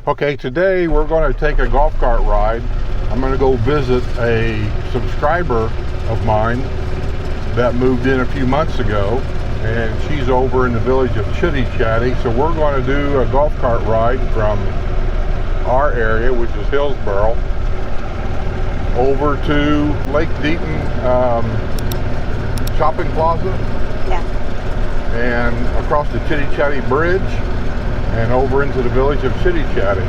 Okay, today we're going to take a golf cart ride. I'm going to go visit a subscriber of mine that moved in a few months ago, and she's over in the village of Chitty, Chatty. So we're going to do a golf cart ride from our area, which is Hillsboro, over to Lake Deaton Shopping Plaza. Yeah. And across the Chitty Chatty Bridge and over into the village of Chitty Chatty.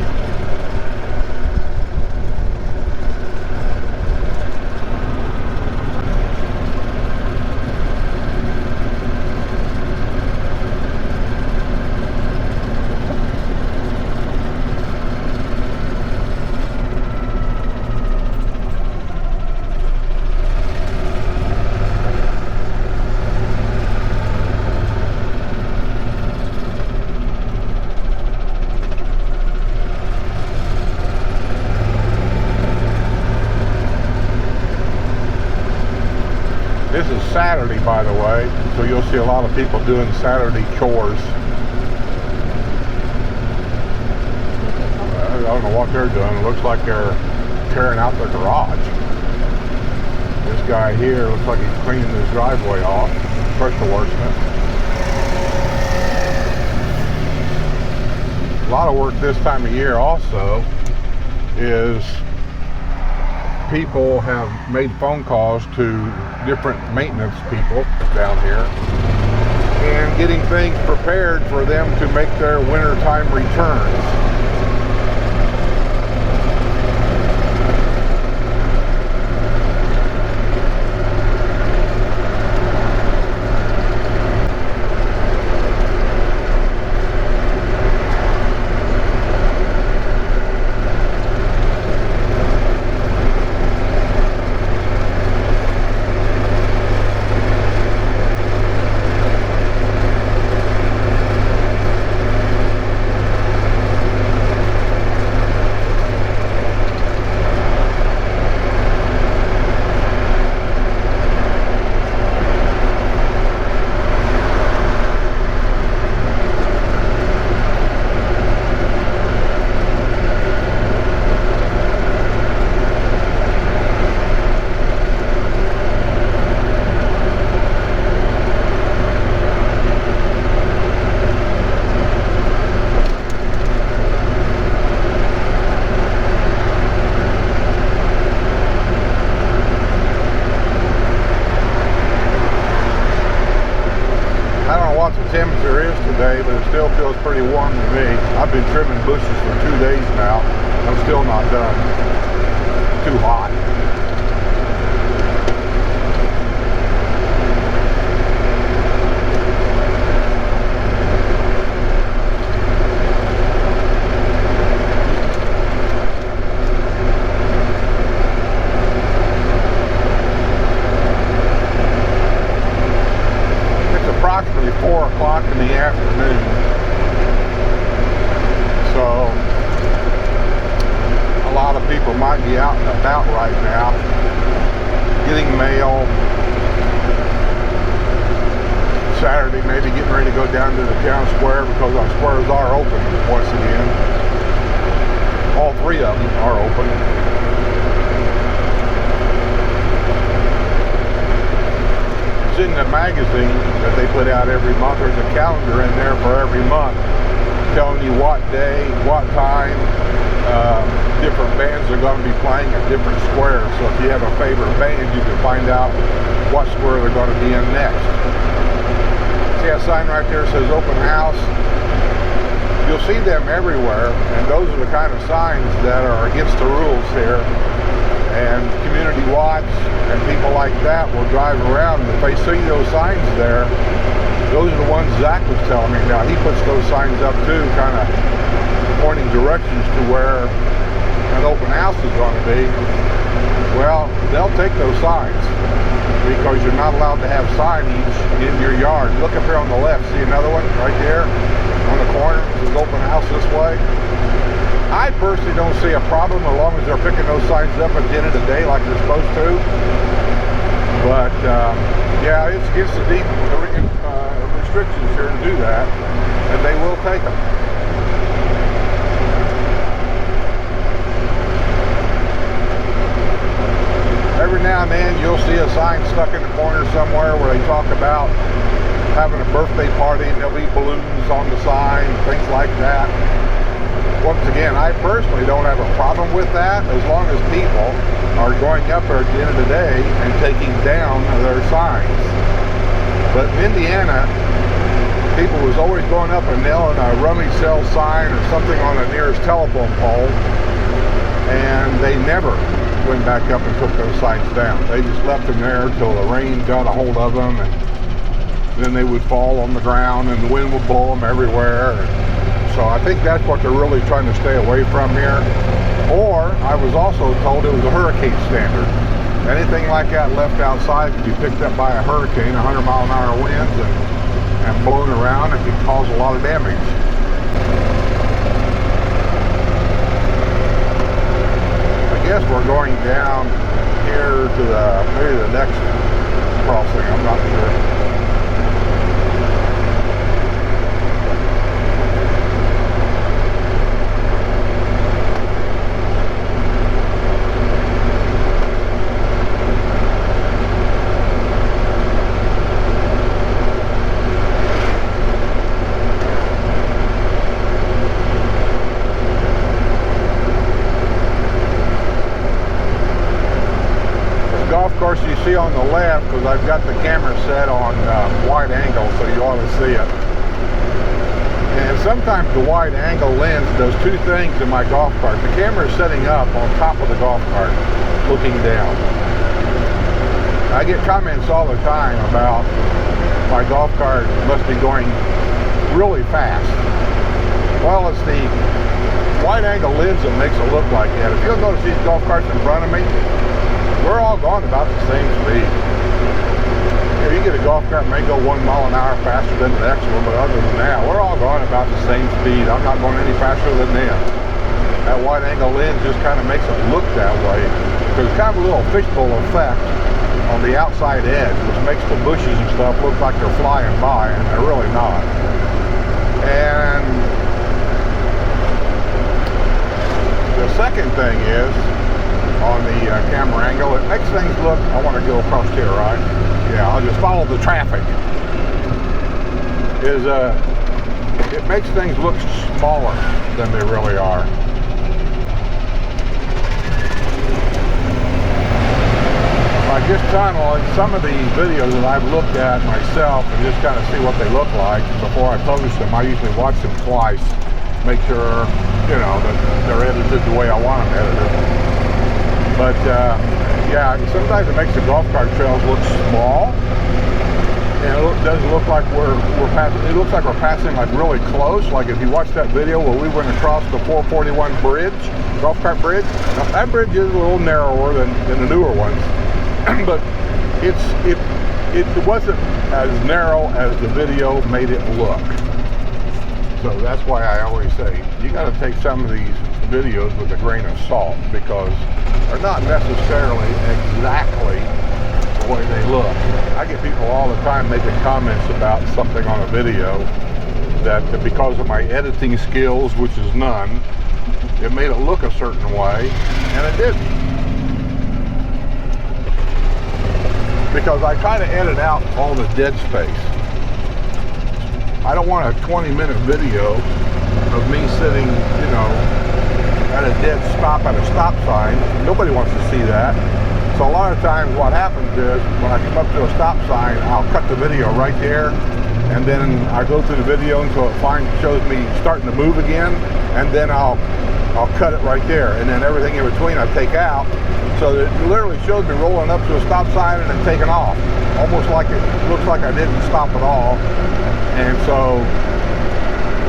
This is Saturday, by the way, so you'll see a lot of people doing Saturday chores. I don't know what they're doing. It looks like they're tearing out their garage. This guy here looks like he's cleaning his driveway off, pressure washing it. A lot of work this time of year also is people have made phone calls to different maintenance people down here and getting things prepared for them to make their wintertime returns. Temperature is today, but it still feels pretty warm to me. I've been trimming bushes for 2 days now. I'm still not done. Too hot. Approximately 4 o'clock in the afternoon. So a lot of people might be out and about right now getting mail. Saturday, maybe getting ready to go down to the town square because our squares are open once again. All 3 of them are open. In the magazine that they put out every month, there's a calendar in there for every month telling you what day, what time different bands are going to be playing at different squares. So if you have a favorite band, you can find out what square they're going to be in next. See a sign right there that says open house? You'll see them everywhere, and those are the kind of signs that are against the rules here. And community watch and people like that will drive around, and if they see those signs there, those are the ones Zach was telling me about. He puts those signs up too, kind of pointing directions to where an open house is going to be. Well, they'll take those signs because you're not allowed to have signage in your yard. Look up here on the left, see another one right there on the corner? It says open house this way. I personally don't see a problem as long as they're picking those signs up at the end of the day like they're supposed to. But yeah, it's against the deep restrictions here to do that, and they will take them. sign stuck in the corner somewhere where they talk about having a birthday party and there'll be balloons on the sign, things like that. Once again, I personally don't have a problem with that as long as people are going up there at the end of the day and taking down their signs. But in Indiana, people was always going up and nailing a rummage sale sign or something on the nearest telephone pole, and they never went back up and took those signs down. They just left them there till the rain got a hold of them, and then they would fall on the ground and the wind would blow them everywhere. So I think that's what they're really trying to stay away from here. Or I was also told it was a hurricane standard. Anything like that left outside could be picked up by a hurricane, 100-mile-an-hour winds, and blown around and could cause a lot of damage. I guess we're going down here to maybe the next crossing, I'm not sure. Course, you see on the left, because I've got the camera set on wide angle, so you ought to see it. And sometimes the wide angle lens does two things in my golf cart. The camera is setting up on top of the golf cart, looking down. I get comments all the time about my golf cart must be going really fast. Well, it's the wide angle lens that makes it look like that. If you'll notice these golf carts in front of me, we're all going about the same speed. You get a golf cart may go 1 mile an hour faster than the next one, but other than that, we're all going about the same speed. I'm not going any faster than them. That wide angle lens just kind of makes it look that way. There's kind of a little fishbowl effect on the outside edge, which makes the bushes and stuff look like they're flying by, and they're really not. And the second thing is, on the camera angle, it makes things look, I want to go across here, right? Yeah, I'll just follow the traffic. It makes things look smaller than they really are. Like this tunnel, in some of the videos that I've looked at myself and just kind of see what they look like before I publish them, I usually watch them twice, make sure, you know, that they're edited the way I want them edited. But yeah, sometimes it makes the golf cart trails look small, and it doesn't look like we're passing. It looks like we're passing like really close. Like if you watch that video where we went across the 441 bridge, golf cart bridge. Now that bridge is a little narrower than the newer ones, but it wasn't as narrow as the video made it look. So that's why I always say you got to take some of these videos with a grain of salt, because they're not necessarily exactly the way they look. I get people all the time making comments about something on a video that because of my editing skills, which is none, it made it look a certain way, and it didn't. Because I try to edit out all the dead space. I don't want a 20-minute video of me sitting, you know, at a dead stop at a stop sign. Nobody wants to see that. So a lot of times what happens is when I come up to a stop sign, I'll cut the video right there, and then I go through the video until it shows me starting to move again, and then I'll cut it right there, and then everything in between I take out, so that it literally shows me rolling up to a stop sign and then taking off, almost like it looks like I didn't stop at all. And so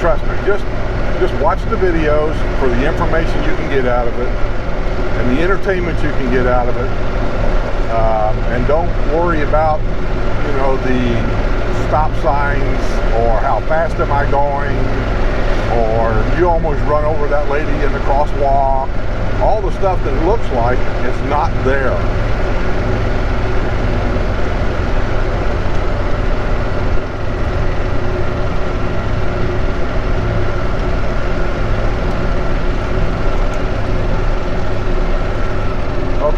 trust me, just watch the videos for the information you can get out of it and the entertainment you can get out of it, and don't worry about, you know, the stop signs or how fast am I going, or you almost run over that lady in the crosswalk. All the stuff that it looks like it's not there.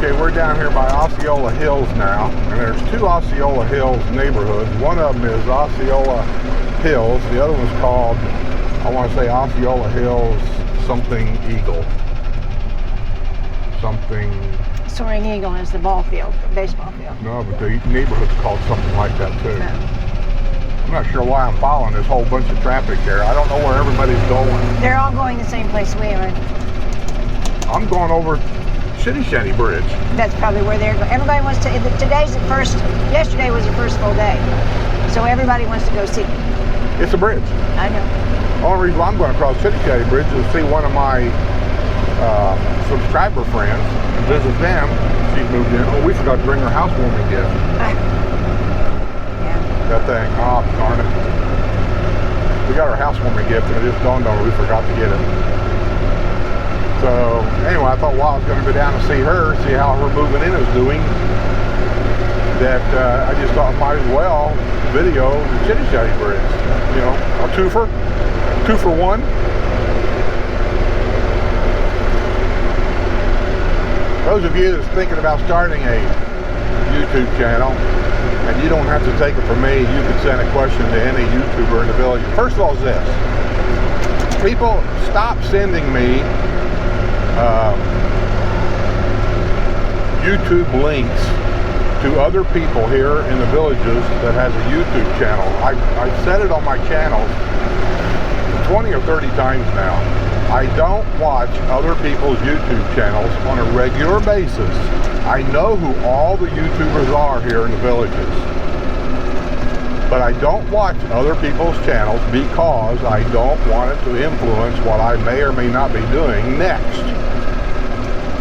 Okay, we're down here by Osceola Hills now, and there's two Osceola Hills neighborhoods. One of them is Osceola Hills. The other one's called, I want to say Osceola Hills something Eagle. Something. Soaring Eagle is the ball field, baseball field. No, but the neighborhood's called something like that too. No. I'm not sure why I'm following this whole bunch of traffic there. I don't know where everybody's going. They're all going the same place we are. I'm going over Chitty Bridge. That's probably where they're going. Everybody wants to, today's the first, yesterday was the first full day. So everybody wants to go see it. It's a bridge. I know. The only reason I'm going across Chitty Bridge is to see one of my subscriber friends, visit them. She moved in. Oh, we forgot to bring her housewarming gift. Yeah. That thing. Oh, darn it. We got our housewarming gift and it just dawned on her we forgot to get it. So, anyway, I thought, well, I was going to go down and see her, see how her moving in is doing. That I just thought I might as well video the Chitty Bridge. You know, a two for one. Those of you that's thinking about starting a YouTube channel, and you don't have to take it from me, you can send a question to any YouTuber in the village. First of all is this. People, stop sending me YouTube links to other people here in the villages that has a YouTube channel. I've said it on my channel 20 or 30 times now. I don't watch other people's YouTube channels on a regular basis. I know who all the YouTubers are here in the villages. But I don't watch other people's channels because I don't want it to influence what I may or may not be doing next.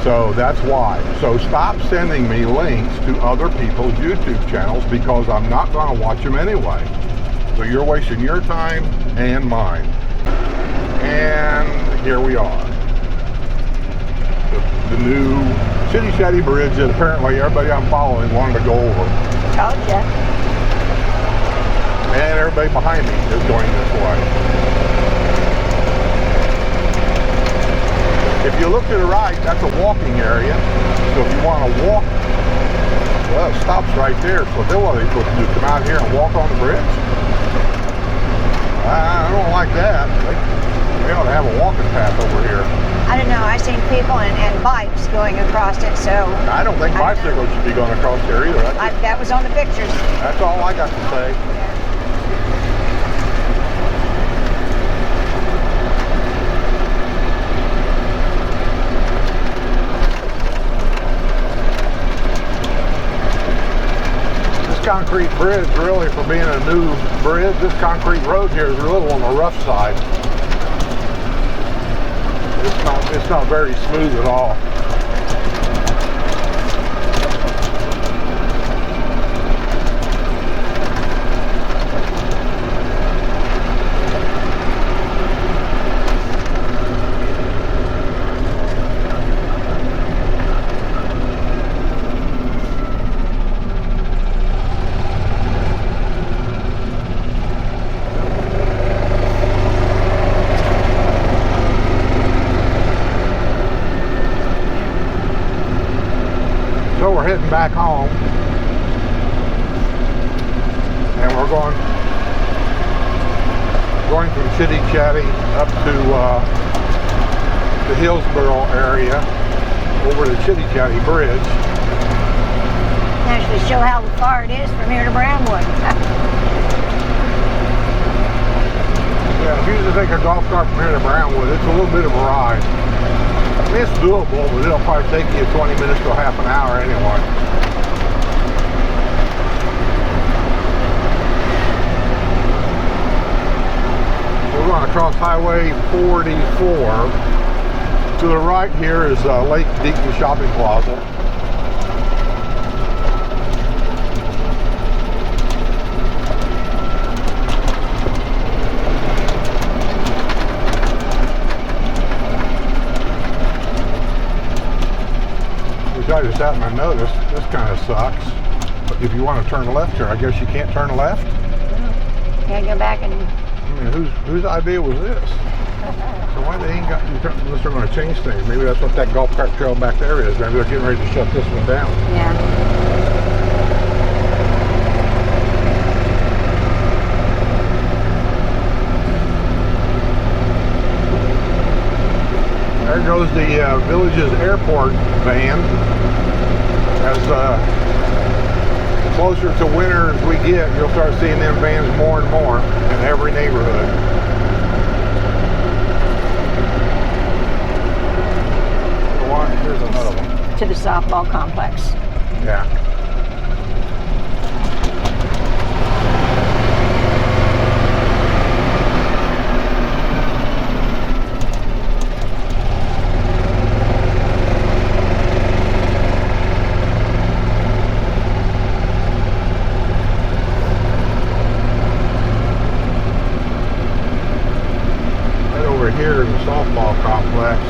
So that's why. So stop sending me links to other people's YouTube channels because I'm not going to watch them anyway. So you're wasting your time and mine. And here we are. The new Chitty Bridge that apparently everybody I'm following wanted to go over. Told ya. And everybody behind me is going this way. If you look to the right, that's a walking area. So if you want to walk, well, it stops right there. So then what are they supposed to do? Come out here and walk on the bridge? I don't like that. They ought to have a walking path over here. I don't know. I've seen people and bikes going across it, so. I don't think bicycles should be going across there either. That was on the pictures. That's all I got to say. Concrete bridge, really, for being a new bridge, this concrete road here is a little on the rough side. It's not very smooth at all. So we're heading back home, and we're going from Chatty up to the Hillsboro area, over to Chitty Bridge. Actually show how far it is from here to Brownwood. Yeah, if you just take a golf cart from here to Brownwood, it's a little bit of a ride. I mean, it's doable, but it'll probably take you 20 minutes to half an hour anyway. We're going across Highway 44. To the right here is Lake Deacon Shopping Plaza. I just happened to notice this kind of sucks. But if you want to turn left here, I guess you can't turn left. Can't go back and. I mean, whose idea was this? So why they ain't got, unless they're going to change things? Maybe that's what that golf cart trail back there is. Maybe they're getting ready to shut this one down. Yeah. There goes the village's airport van. As closer to winter as we get, you'll start seeing them vans more and more in every neighborhood. Here's another one. To the softball complex. Yeah. Right over here in the softball complex.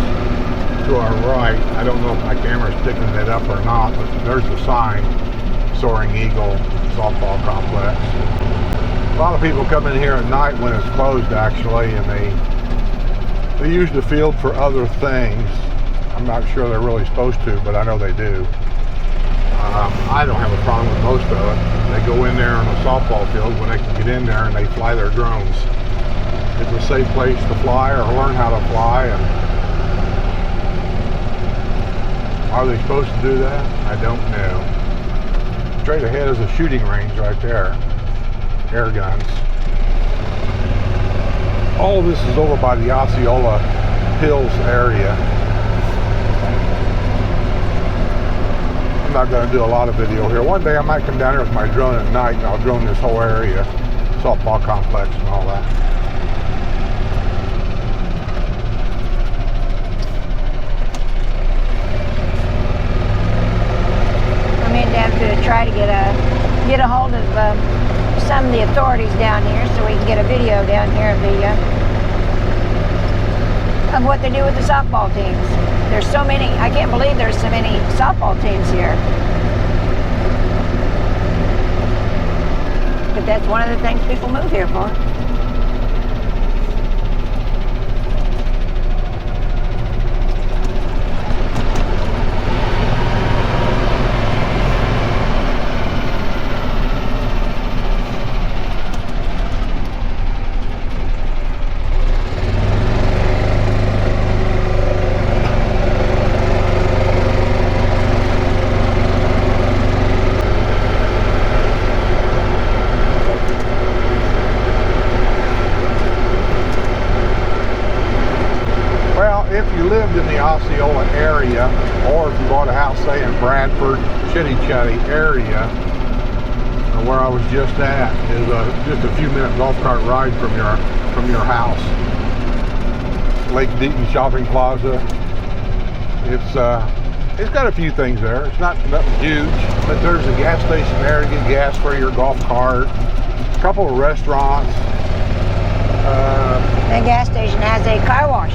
To our right, I don't know if my camera's picking it up or not, but there's the sign, Soaring Eagle Softball Complex. A lot of people come in here at night when it's closed, actually, and they use the field for other things. I'm not sure they're really supposed to, but I know they do. I don't have a problem with most of it. They go in there on a softball field when they can get in there and they fly their drones. It's a safe place to fly or learn how to fly. And are they supposed to do that? I don't know. Straight ahead is a shooting range right there. Air guns. All of this is over by the Osceola Hills area. I'm not going to do a lot of video here. One day I might come down here with my drone at night and I'll drone this whole area. Softball complex and all that. To try to get a hold of some of the authorities down here, so we can get a video down here of what they do with the softball teams. There's so many. I can't believe there's so many softball teams here. But that's one of the things people move here for. If you lived in the Osceola area, or if you bought a house, say in Bradford, Chitty area, where I was just at, is just a few minute golf cart ride from your house. Lake Deaton Shopping Plaza. It's got a few things there. It's not nothing huge, but there's a gas station there to get gas for your golf cart. A couple of restaurants. The gas station has a car wash.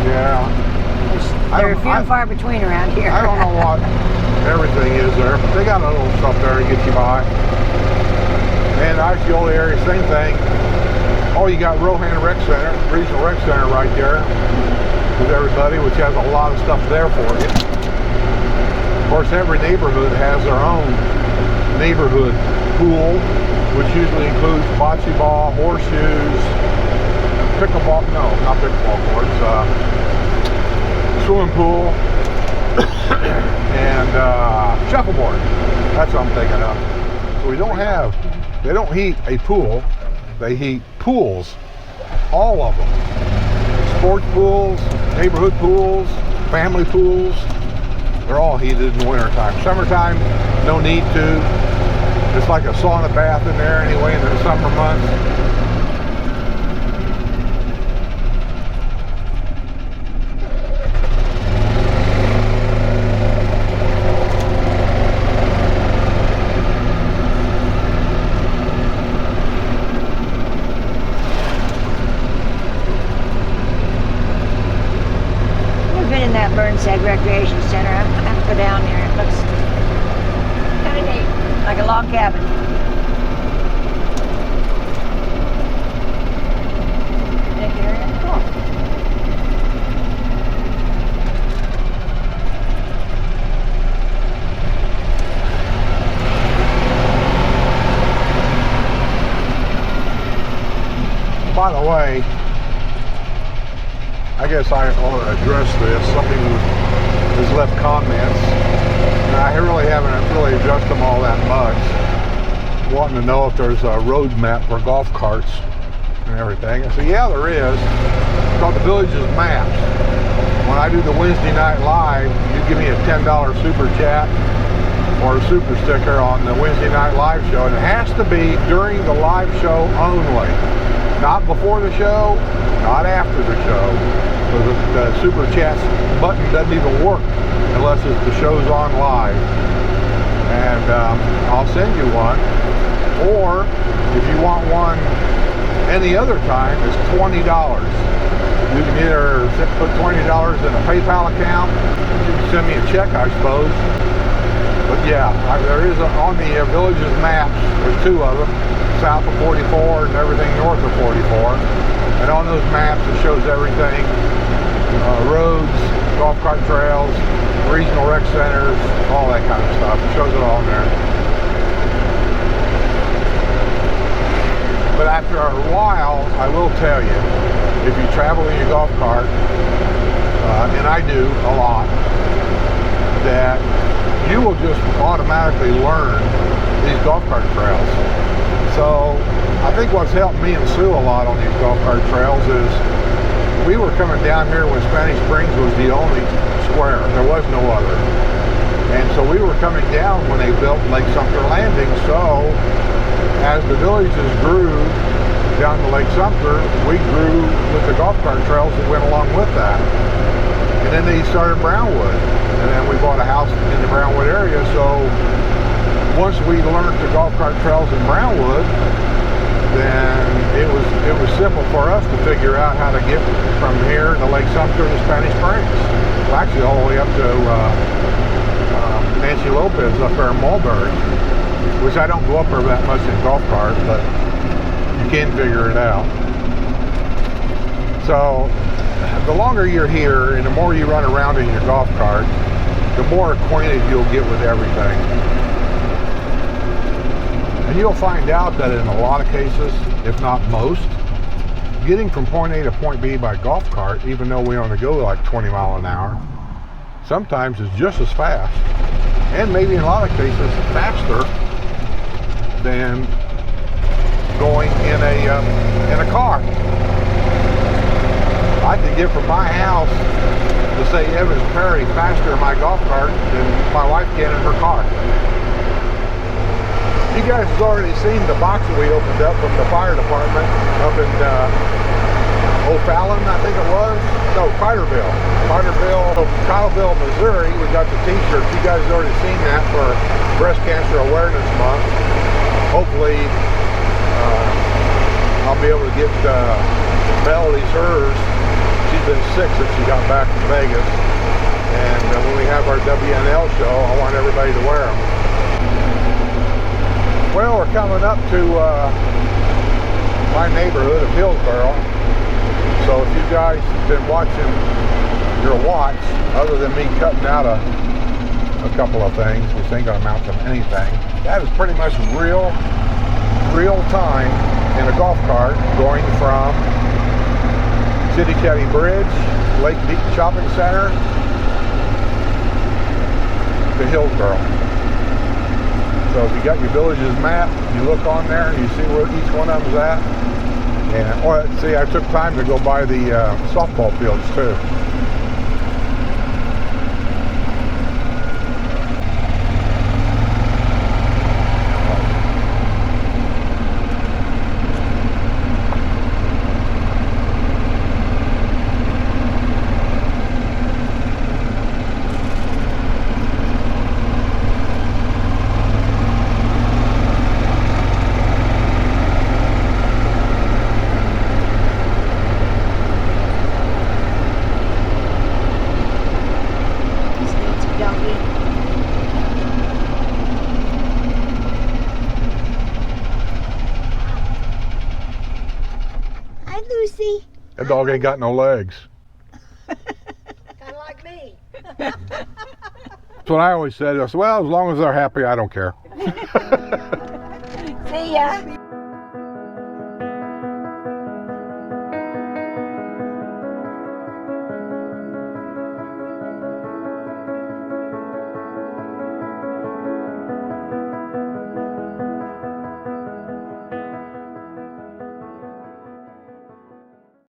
Yeah. They're few and far between around here. I don't know what everything is there, but they got a little stuff there to get you by. And the Osceola area, same thing. Oh, you got Rohan Rec Center, Regional Rec Center right there with everybody, which has a lot of stuff there for you. Of course, every neighborhood has their own neighborhood pool, which usually includes bocce ball, horseshoes, pickleball, no, not pickleball courts, swimming pool, and shuffleboard. That's what I'm thinking of. So they don't heat a pool, they heat pools, all of them. Sports pools, neighborhood pools, family pools, they're all heated in the wintertime. Summertime, no need to. It's like a sauna bath in there anyway in the summer months. Recreation Center. I have to go down there. It looks kind of neat, like a log cabin. picnic area. Cool. By the way, I guess I ought to address this. Somebody has left comments, and I really haven't really addressed them all that much, wanting to know if there's a road map for golf carts and everything. I said, yeah, there is. It's called the Village's Maps. When I do the Wednesday night live, you give me a $10 super chat or a super sticker on the Wednesday night live show, and it has to be during the live show only. Not before the show, not after the show. So the super chat button doesn't even work unless the show's on live. And I'll send you one. Or if you want one any other time, it's $20. You can either put $20 in a PayPal account, you can send me a check, I suppose. But yeah, there is on the Village's maps, there's two of them. South of 44 and everything north of 44, and on those maps it shows everything, roads, golf cart trails, regional rec centers, all that kind of stuff. It shows it all in there. But after a while, I will tell you, if you travel in your golf cart, and I do a lot, that you will just automatically learn these golf cart trails. So I think what's helped me and Sue a lot on these golf cart trails is we were coming down here when Spanish Springs was the only square. There was no other. And so we were coming down when they built Lake Sumter Landing. So as the villages grew down to Lake Sumter, we grew with the golf cart trails that went along with that. And then they started Brownwood. And then we bought a house in the Brownwood area. So once we learned the golf cart trails in Brownwood, then it was simple for us to figure out how to get from here to Lake Sumter to Spanish Springs. Well, actually all the way up to Nancy Lopez up there in Mulberry, which I don't go up there that much in golf cart, but you can figure it out. So the longer you're here and the more you run around in your golf cart, the more acquainted you'll get with everything. And you'll find out that in a lot of cases, if not most, getting from point A to point B by golf cart, even though we only go like 20 miles an hour, sometimes is just as fast, and maybe in a lot of cases faster than going in a car. I could get from my house to say Evans Prairie faster in my golf cart than my wife can in her car. You guys have already seen the box that we opened up from the fire department up in O'Fallon, I think it was. No, Carterville, Missouri. We got the t-shirts. You guys have already seen that for Breast Cancer Awareness Month. Hopefully, I'll be able to get Melody's hers. She's been sick since she got back from Vegas. And when we have our WNL show, I want everybody to wear them. Well, we're coming up to my neighborhood of Hillsboro. So if you guys have been watching your watch, other than me cutting out a couple of things, which ain't gonna amount to anything, that is pretty much real time in a golf cart going from Chitty Bridge, Lake Beach Shopping Center to Hillsboro. So if you got your village's map, you look on there and you see where each one of them's at. And see, I took time to go by the softball fields too. dog ain't got no legs. Kind of like me. That's what I always said. I said, well, as long as they're happy, I don't care. See ya.